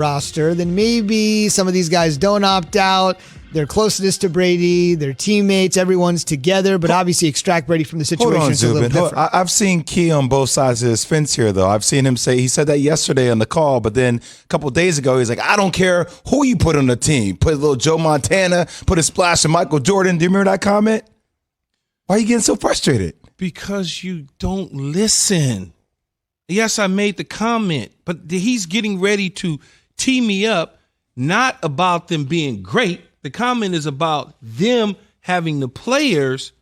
roster, then maybe some of these guys don't opt out. Their closeness to Brady, their teammates, everyone's together, but obviously extract Brady from the situation. Hold on, is a little Zubin. different. I've seen Key on both sides of his fence here, though. I've seen him he said that yesterday on the call, but then a couple of days ago, he's like, I don't care who you put on the team. Put a little Joe Montana, put a splash of Michael Jordan. Do you remember that comment? Why are you getting so frustrated? Because you don't listen. Yes, I made the comment, but he's getting ready to tee me up, not about them being great. The comment is about them having the players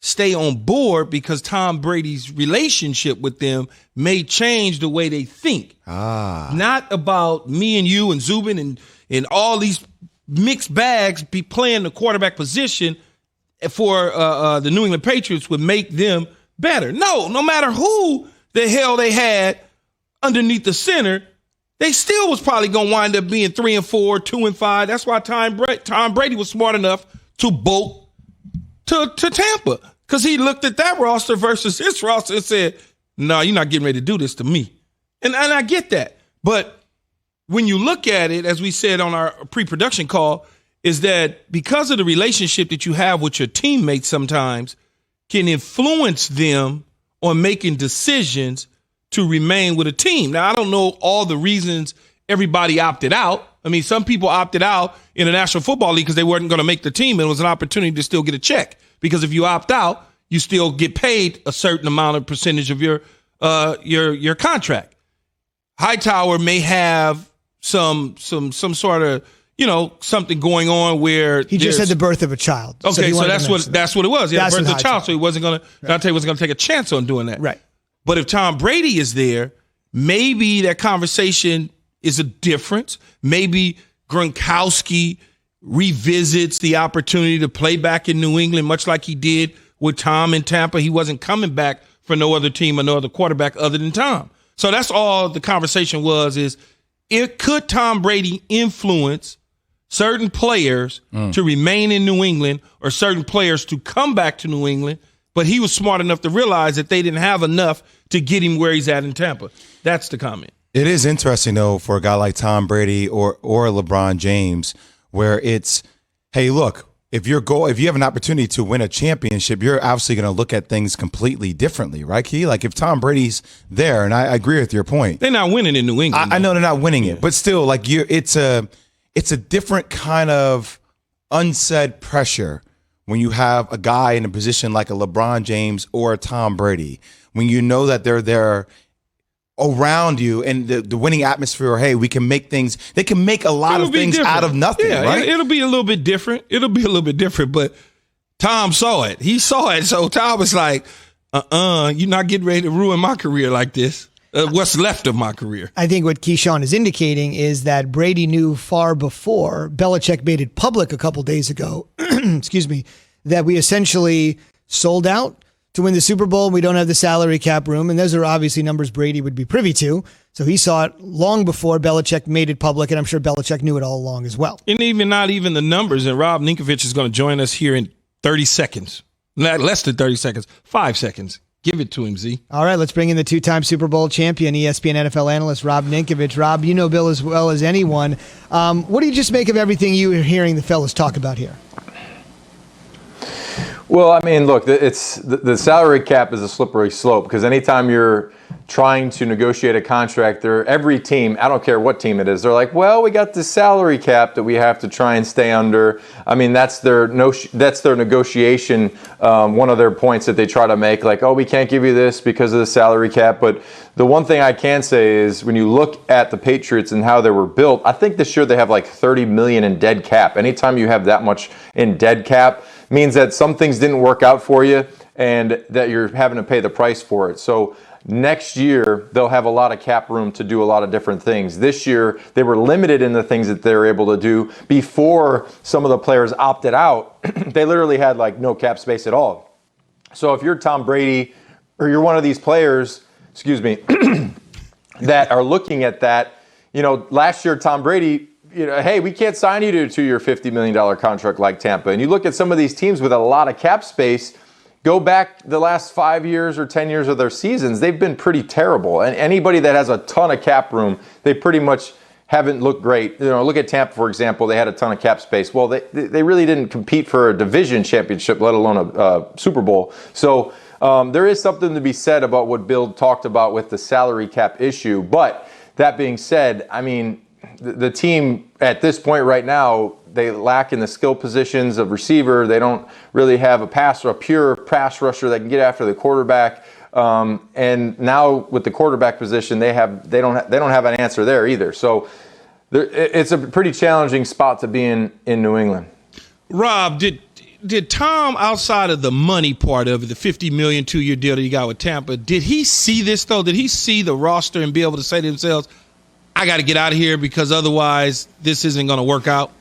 stay on board because Tom Brady's relationship with them may change the way they think. Not about me and you and Zubin and all these mixed bags be playing the quarterback position for the New England Patriots would make them better. No matter who the hell they had underneath the center, they still was probably going to wind up being 3-4, 2-5. That's why Tom Brady was smart enough to bolt to Tampa, because he looked at that roster versus his roster and said, no, you're not getting ready to do this to me. And I get that. But when you look at it, as we said on our pre-production call, is that because of the relationship that you have with your teammates sometimes can influence them on making decisions to remain with a team. Now, I don't know all the reasons everybody opted out. I mean, some people opted out in the National Football League because they weren't going to make the team, and it was an opportunity to still get a check. Because if you opt out, you still get paid a certain amount of percentage of your contract. Hightower may have some sort of, something going on where he just had the birth of a child. Okay, so that's what it was. He had the birth of a child, so he wasn't going to. Dante wasn't going to take a chance on doing that. Right. But if Tom Brady is there, maybe that conversation is a difference. Maybe Gronkowski revisits the opportunity to play back in New England, much like he did with Tom in Tampa. He wasn't coming back for no other team or no other quarterback other than Tom. So that's all the conversation was, is could Tom Brady influence certain players to remain in New England or certain players to come back to New England? But he was smart enough to realize that they didn't have enough to get him where he's at in Tampa. That's the comment. It is interesting, though, for a guy like Tom Brady or LeBron James, where it's, hey, look, if you have an opportunity to win a championship, you're obviously going to look at things completely differently, right, Key? Like if Tom Brady's there, and I agree with your point. They're not winning in New England. I know they're not winning it, but still, like it's a different kind of unsaid pressure when you have a guy in a position like a LeBron James or a Tom Brady, when you know that they're there around you and the winning atmosphere, hey, we can make things, they can make a lot of things out of nothing, right? It'll be a little bit different. But Tom saw it. He saw it. So Tom was like, you're not getting ready to ruin my career like this. What's left of my career. I think what Keyshawn is indicating is that Brady knew far before Belichick made it public a couple days ago, excuse me, that we essentially sold out to win the Super Bowl. We don't have the salary cap room, and those are obviously numbers Brady would be privy to. So he saw it long before Belichick made it public, and I'm sure Belichick knew it all along as well. And not even the numbers, and Rob Ninkovich is going to join us here in 30 seconds. Not less than 30 seconds, 5 seconds. Give it to him, Z. All right, let's bring in the two-time Super Bowl champion, ESPN NFL analyst Rob Ninkovich. Rob, you know Bill as well as anyone. What do you just make of everything you are hearing the fellas talk about here? Well, I mean, look, the salary cap is a slippery slope because anytime you're trying to negotiate a contract, every team, I don't care what team it is, they're like, well, we got this salary cap that we have to try and stay under. I mean, that's their negotiation, one of their points that they try to make, like, oh, we can't give you this because of the salary cap. But the one thing I can say is when you look at the Patriots and how they were built, I think this year they have like $30 million in dead cap. Anytime you have that much in dead cap, means that some things didn't work out for you and that you're having to pay the price for it. So next year, they'll have a lot of cap room to do a lot of different things. This year, they were limited in the things that they were able to do. Before some of the players opted out, they literally had like no cap space at all. So if you're Tom Brady or you're one of these players, that are looking at that, last year, Tom Brady, hey, we can't sign you to a 2-year, $50 million contract like Tampa. And you look at some of these teams with a lot of cap space, go back the last 5 years or 10 years of their seasons, they've been pretty terrible. And anybody that has a ton of cap room, they pretty much haven't looked great. Look at Tampa, for example. They had a ton of cap space. Well, they really didn't compete for a division championship, let alone a Super Bowl. So there is something to be said about what Bill talked about with the salary cap issue. But that being said, I mean, the team at this point right now, they lack in the skill positions of receiver. They don't really have a pure pass rusher that can get after the quarterback. And now with the quarterback position, they don't have an answer there either. So it's a pretty challenging spot to be in New England. Rob, did Tom, outside of the money part of it, the $50 million 2-year deal that he got with Tampa, did he see this though? Did he see the roster and be able to say to themselves, I got to get out of here because otherwise this isn't going to work out?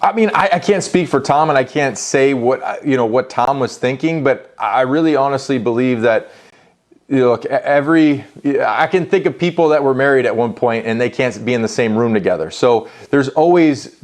I mean, I can't speak for Tom, and I can't say what Tom was thinking, but I really honestly believe that, look, I can think of people that were married at one point and they can't be in the same room together. So there's always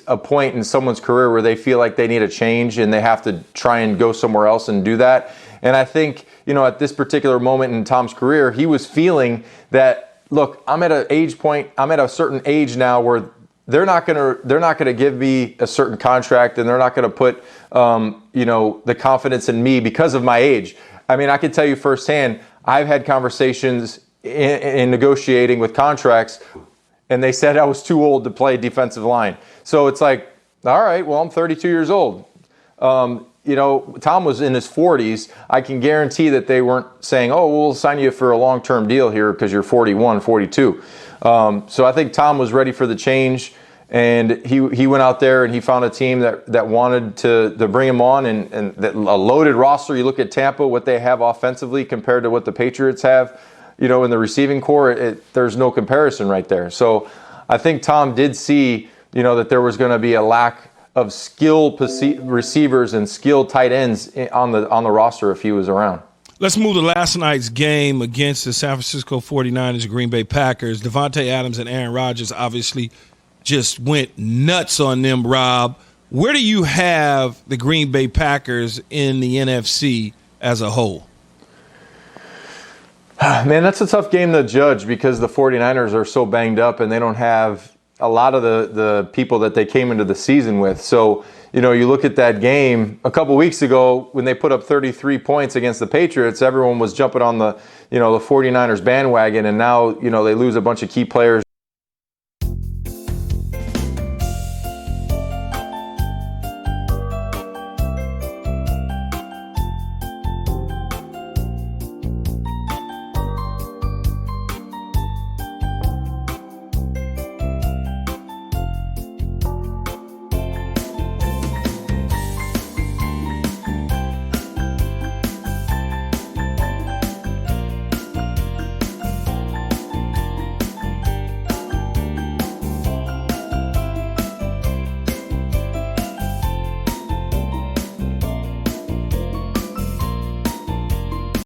a point in someone's career where they feel like they need a change and they have to try and go somewhere else and do that. And I think, at this particular moment in Tom's career, he was feeling that, look, I'm at a certain age now where they're not gonna give me a certain contract, and they're not gonna put the confidence in me because of my age. I mean, I can tell you firsthand, I've had conversations in negotiating with contracts, and they said I was too old to play defensive line. So it's like, all right, well, I'm 32 years old. Tom was in his 40s. I can guarantee that they weren't saying, oh, we'll sign you for a long-term deal here because you're 41, 42. So I think Tom was ready for the change, and he went out there and he found a team that wanted to bring him on, and that a loaded roster. You look at Tampa, what they have offensively compared to what the Patriots have, in the receiving core, there's no comparison right there. So I think Tom did see, that there was going to be a lack of skilled receivers and skilled tight ends on the roster if he was around. Let's move to last night's game against the San Francisco 49ers, Green Bay Packers. Devontae Adams and Aaron Rodgers obviously just went nuts on them, Rob. Where do you have the Green Bay Packers in the NFC as a whole? Man, that's a tough game to judge because the 49ers are so banged up and they don't have a lot of the people that they came into the season with. So, you look at that game a couple weeks ago when they put up 33 points against the Patriots, everyone was jumping on the 49ers bandwagon, and now, they lose a bunch of key players